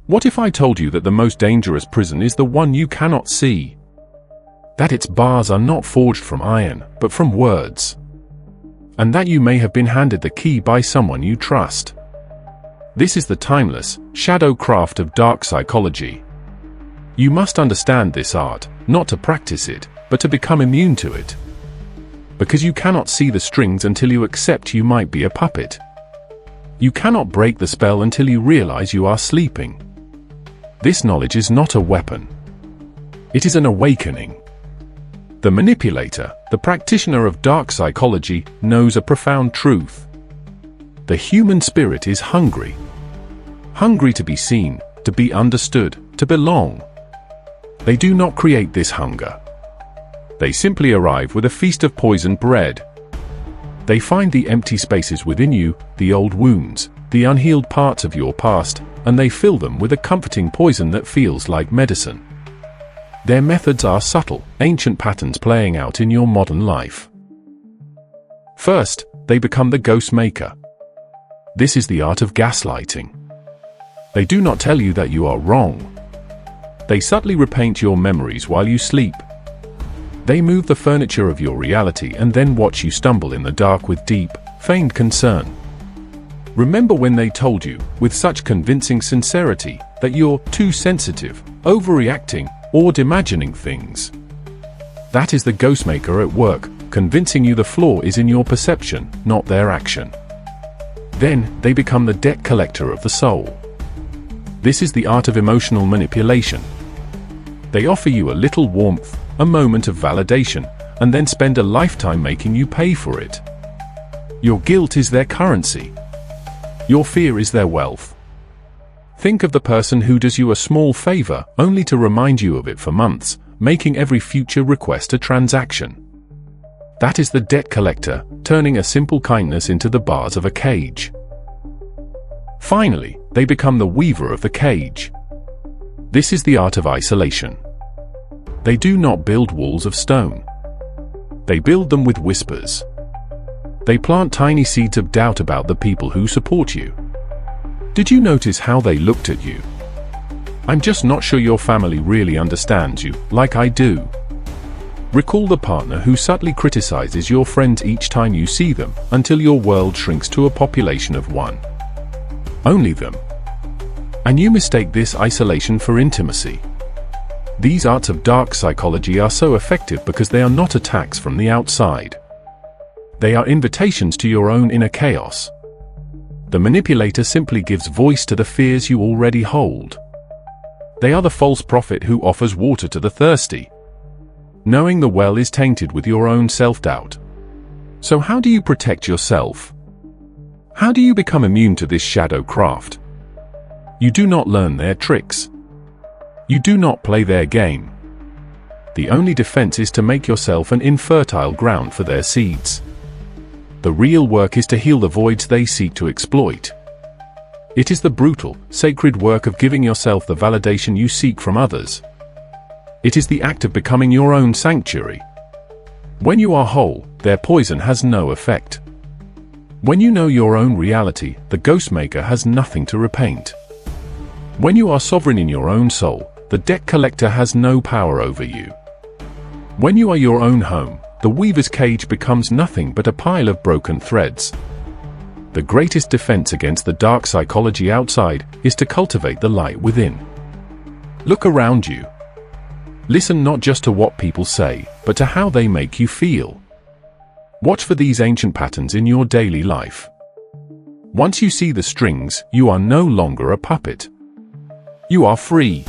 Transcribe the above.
What if I told you that the most dangerous prison is the one you cannot see? That its bars are not forged from iron, but from words. And that you may have been handed the key by someone you trust. This is the timeless, shadow craft of dark psychology. You must understand this art, not to practice it, but to become immune to it. Because you cannot see the strings until you accept you might be a puppet. You cannot break the spell until you realize you are sleeping. This knowledge is not a weapon. It is an awakening. The manipulator, the practitioner of dark psychology, knows a profound truth. The human spirit is hungry. Hungry to be seen, to be understood, to belong. They do not create this hunger. They simply arrive with a feast of poisoned bread. They find the empty spaces within you, the old wounds, the unhealed parts of your past, and they fill them with a comforting poison that feels like medicine. Their methods are subtle, ancient patterns playing out in your modern life. First, they become the ghost maker. This is the art of gaslighting. They do not tell you that you are wrong. They subtly repaint your memories while you sleep. They move the furniture of your reality and then watch you stumble in the dark with deep, feigned concern. Remember when they told you, with such convincing sincerity, that you're too sensitive, overreacting, or imagining things? That is the ghostmaker at work, convincing you the flaw is in your perception, not their action. Then, they become the debt collector of the soul. This is the art of emotional manipulation. They offer you a little warmth, a moment of validation, and then spend a lifetime making you pay for it. Your guilt is their currency. Your fear is their wealth. Think of the person who does you a small favor only to remind you of it for months, making every future request a transaction. That is the debt collector, turning a simple kindness into the bars of a cage. Finally, they become the weaver of the cage. This is the art of isolation. They do not build walls of stone. They build them with whispers. They plant tiny seeds of doubt about the people who support you. Did you notice how they looked at you? I'm just not sure your family really understands you, like I do. Recall the partner who subtly criticizes your friends each time you see them, until your world shrinks to a population of one. Only them. And you mistake this isolation for intimacy. These arts of dark psychology are so effective because they are not attacks from the outside. They are invitations to your own inner chaos. The manipulator simply gives voice to the fears you already hold. They are the false prophet who offers water to the thirsty, knowing the well is tainted with your own self-doubt. So how do you protect yourself? How do you become immune to this shadow craft? You do not learn their tricks. You do not play their game. The only defense is to make yourself an infertile ground for their seeds. The real work is to heal the voids they seek to exploit. It is the brutal, sacred work of giving yourself the validation you seek from others. It is the act of becoming your own sanctuary. When you are whole, their poison has no effect. When you know your own reality, the ghostmaker has nothing to repaint. When you are sovereign in your own soul, the debt collector has no power over you. When you are your own home, the weaver's cage becomes nothing but a pile of broken threads. The greatest defense against the dark psychology outside is to cultivate the light within. Look around you. Listen not just to what people say, but to how they make you feel. Watch for these ancient patterns in your daily life. Once you see the strings, you are no longer a puppet. You are free.